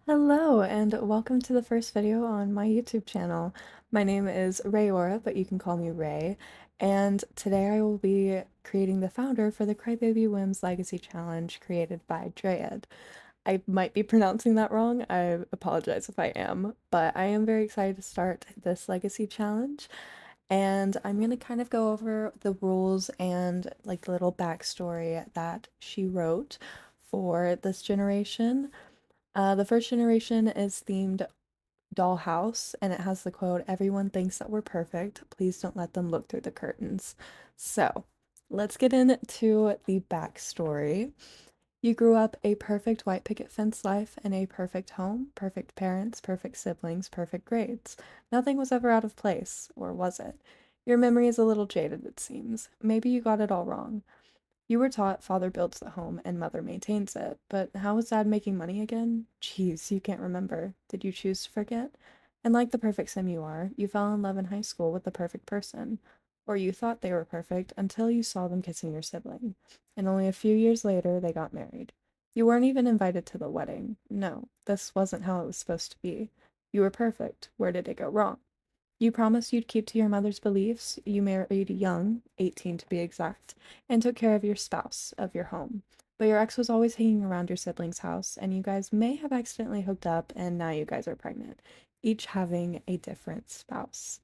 Hello, and welcome to the first video on my YouTube channel. My name is Rayora, but you can call me Ray, and today I will be creating the founder for the Crybaby Whims Legacy Challenge created by Dread. I might be pronouncing that wrong, I apologize if I am, but I am very excited to start this Legacy Challenge, and I'm gonna kind of go over the rules and like the little backstory that she wrote for this generation. The first generation is themed dollhouse, and it has the quote, "Everyone thinks that we're perfect. Please don't let them look through the curtains." So, let's get into the backstory. You grew up a perfect white picket fence life in a perfect home, perfect parents, perfect siblings, perfect grades. Nothing was ever out of place, or was it? Your memory is a little jaded, it seems. Maybe you got it all wrong. You were taught father builds the home and mother maintains it, but how was dad making money again? Jeez, you can't remember. Did you choose to forget? And like the perfect sim you are, you fell in love in high school with the perfect person. Or you thought they were perfect until you saw them kissing your sibling. And only a few years later, they got married. You weren't even invited to the wedding. No, this wasn't how it was supposed to be. You were perfect. Where did it go wrong? You promised you'd keep to your mother's beliefs. You married young, 18 to be exact, and took care of your spouse, of your home. But your ex was always hanging around your sibling's house, and you guys may have accidentally hooked up, and now you guys are pregnant, each having a different spouse.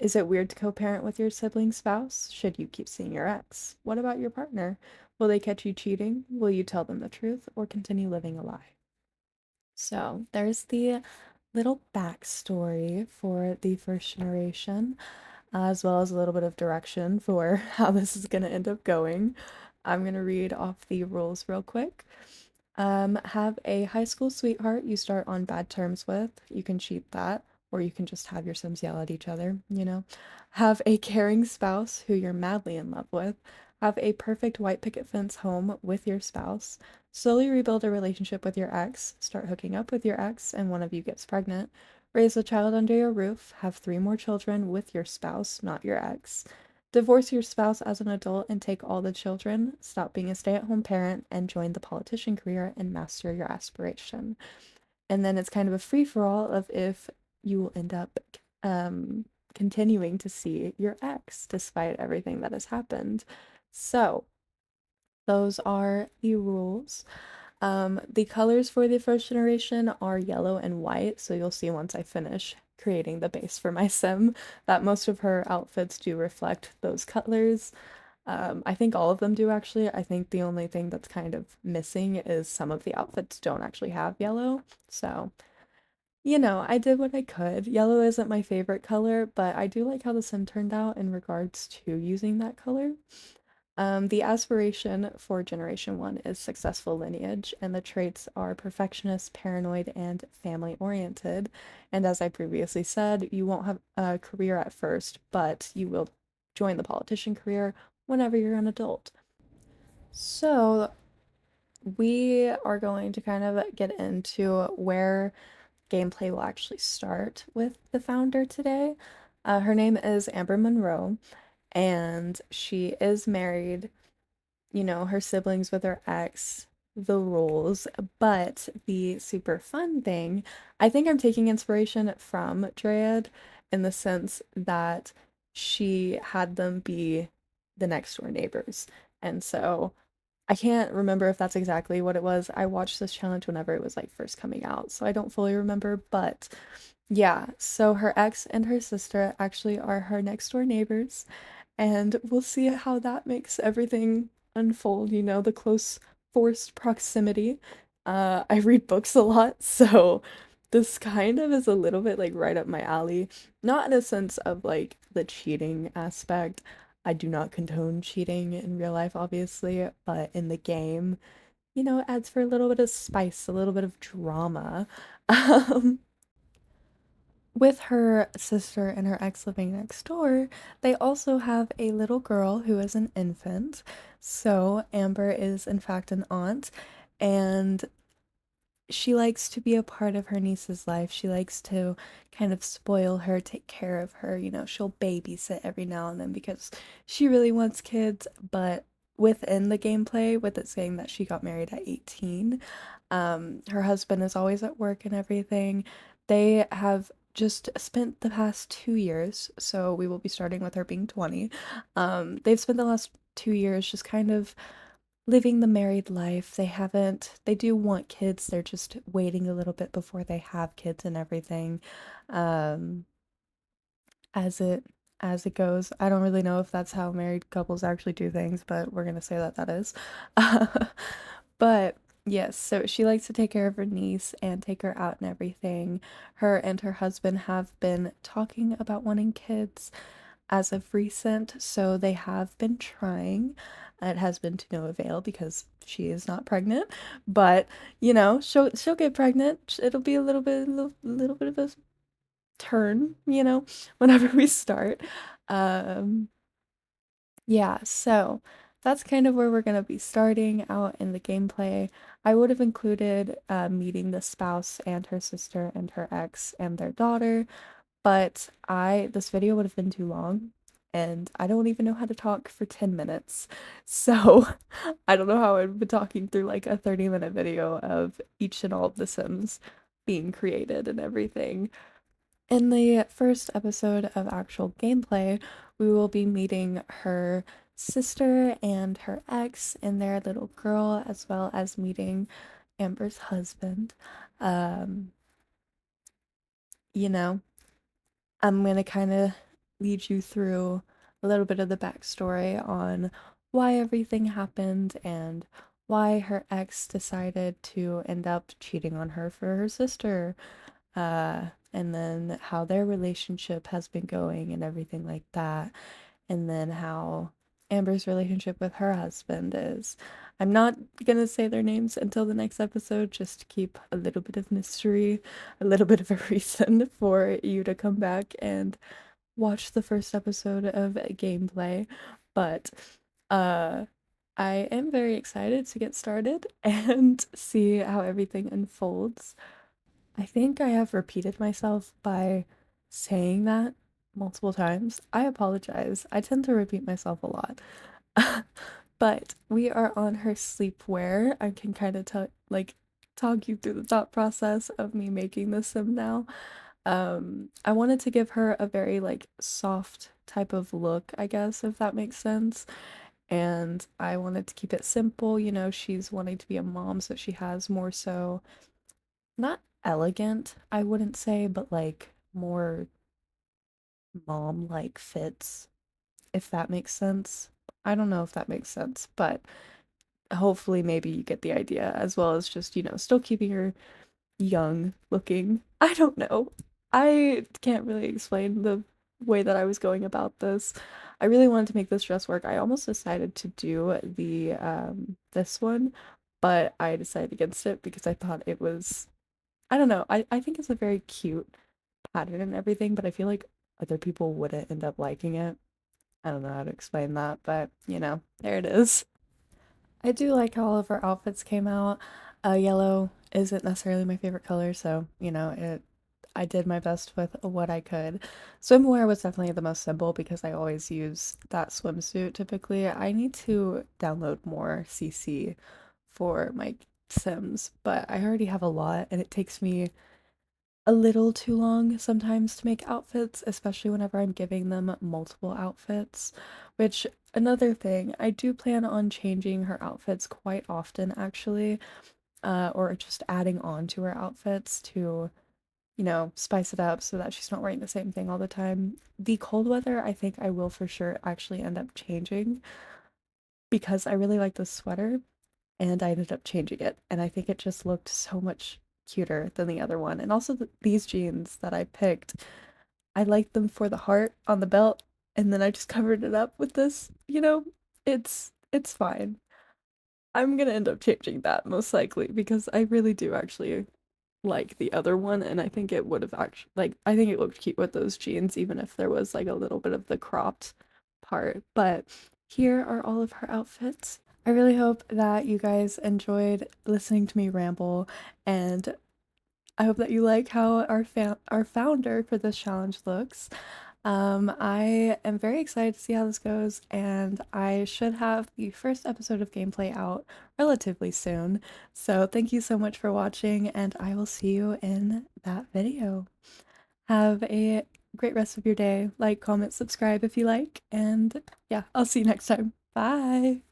Is it weird to co-parent with your sibling's spouse? Should you keep seeing your ex? What about your partner? Will they catch you cheating? Will you tell them the truth or continue living a lie? So there's the little backstory for the first generation, as well as a little bit of direction for how this is going to end up going. I'm going to read off the rules real quick. Have a high school sweetheart you start on bad terms with. You can cheat that, or you can just have your Sims yell at each other, you know. Have a caring spouse who you're madly in love with. Have a perfect white picket fence home with your spouse. Slowly rebuild a relationship with your ex. Start hooking up with your ex, and one of you gets pregnant. Raise a child under your roof. Have three more children with your spouse, not your ex. Divorce your spouse as an adult and take all the children. Stop being a stay-at-home parent and join the politician career and master your aspiration. And then it's kind of a free-for-all of if you will end up continuing to see your ex despite everything that has happened. So, those are the rules. The colors for the first generation are yellow and white, so you'll see once I finish creating the base for my sim that most of her outfits do reflect those colors. I think all of them do actually. I think the only thing that's kind of missing is some of the outfits don't actually have yellow. So, I did what I could. Yellow isn't my favorite color, but I do like how the sim turned out in regards to using that color. The aspiration for Generation 1 is successful lineage, and the traits are perfectionist, paranoid, and family oriented. And as I previously said, you won't have a career at first, but you will join the politician career whenever you're an adult. So, we are going to kind of get into where gameplay will actually start with the founder today. Her name is Amber Monroe, and she is married, her siblings with her ex, the rules. But the super fun thing, I think I'm taking inspiration from Dryad in the sense that she had them be the next door neighbors. And so I can't remember if that's exactly what it was. I watched this challenge whenever it was like first coming out, so I don't fully remember, but yeah, so her ex and her sister actually are her next door neighbors, and we'll see how that makes everything unfold, the close forced proximity. I read books a lot, so this kind of is a little bit like right up my alley. Not in a sense of like the cheating aspect. I do not condone cheating in real life, obviously, but in the game, it adds for a little bit of spice, a little bit of drama. Um, with her sister and her ex living next door, they also have a little girl who is an infant. So Amber is, in fact, an aunt, and she likes to be a part of her niece's life. She likes to kind of spoil her, take care of her. She'll babysit every now and then because she really wants kids, but within the gameplay, with it saying that she got married at 18. Her husband is always at work and everything. They have just spent the past 2 years, so we will be starting with her being 20. They've spent the last 2 years just kind of living the married life. They do want kids, they're just waiting a little bit before they have kids and everything. Um, as it as it goes. I don't really know if that's how married couples actually do things, but we're gonna say that that is. But yes, so she likes to take care of her niece and take her out and everything. Her and her husband have been talking about wanting kids as of recent, so they have been trying. It has been to no avail because she is not pregnant, but she'll get pregnant. It'll be a little bit of a turn, whenever we start. Um, yeah, so that's kind of where we're gonna be starting out in the gameplay. I would have included meeting the spouse and her sister and her ex and their daughter, but this video would have been too long, and I don't even know how to talk for 10 minutes. So I don't know how I've been talking through like a 30-minute video of each and all of the Sims being created and everything. In the first episode of actual gameplay, we will be meeting her sister and her ex and their little girl, as well as meeting Amber's husband. Um, you know, I'm gonna kind of lead you through a little bit of the backstory on why everything happened and why her ex decided to end up cheating on her for her sister, and then how their relationship has been going and everything like that, and then how Amber's relationship with her husband is. I'm not gonna say their names until the next episode, just to keep a little bit of mystery, a little bit of a reason for you to come back and watch the first episode of gameplay. But uh I am very excited to get started and see how everything unfolds. I think I have repeated myself by saying that multiple times. I apologize. I tend to repeat myself a lot. But we are on her sleepwear. I can kind of talk you through the thought process of me making this sim now. I wanted to give her a very like soft type of look, I guess, if that makes sense. And I wanted to keep it simple. She's wanting to be a mom, so she has more so not elegant, I wouldn't say, but like more mom-like fits, if that makes sense. I don't know if that makes sense, but hopefully maybe you get the idea, as well as just, still keeping her young looking. I don't know. I can't really explain the way that I was going about this. I really wanted to make this dress work. I almost decided to do the this one, but I decided against it because I thought it was, I don't know. I think it's a very cute pattern and everything, but I feel like other people wouldn't end up liking it. I don't know how to explain that, but there it is. I do like how all of our outfits came out. Yellow isn't necessarily my favorite color, so I did my best with what I could. Swimwear was definitely the most simple because I always use that swimsuit typically. I need to download more CC for my Sims, but I already have a lot and it takes me a little too long sometimes to make outfits, especially whenever I'm giving them multiple outfits. Which, another thing, I do plan on changing her outfits quite often, actually, or just adding on to her outfits to, spice it up so that she's not wearing the same thing all the time. The cold weather, I think I will for sure actually end up changing because I really like this sweater and I ended up changing it, and I think it just looked so much cuter than the other one. And also these jeans that I picked, I liked them for the heart on the belt, and then I just covered it up with this. It's fine. I'm gonna end up changing that most likely because I really do actually like the other one, and I think it would have actually I think it looked cute with those jeans, even if there was like a little bit of the cropped part. But here are all of her outfits. I really hope that you guys enjoyed listening to me ramble, and I hope that you like how our founder for this challenge looks. I am very excited to see how this goes, and I should have the first episode of gameplay out relatively soon. So thank you so much for watching, and I will see you in that video. Have a great rest of your day. Like, comment, subscribe if you like, and yeah, I'll see you next time. Bye!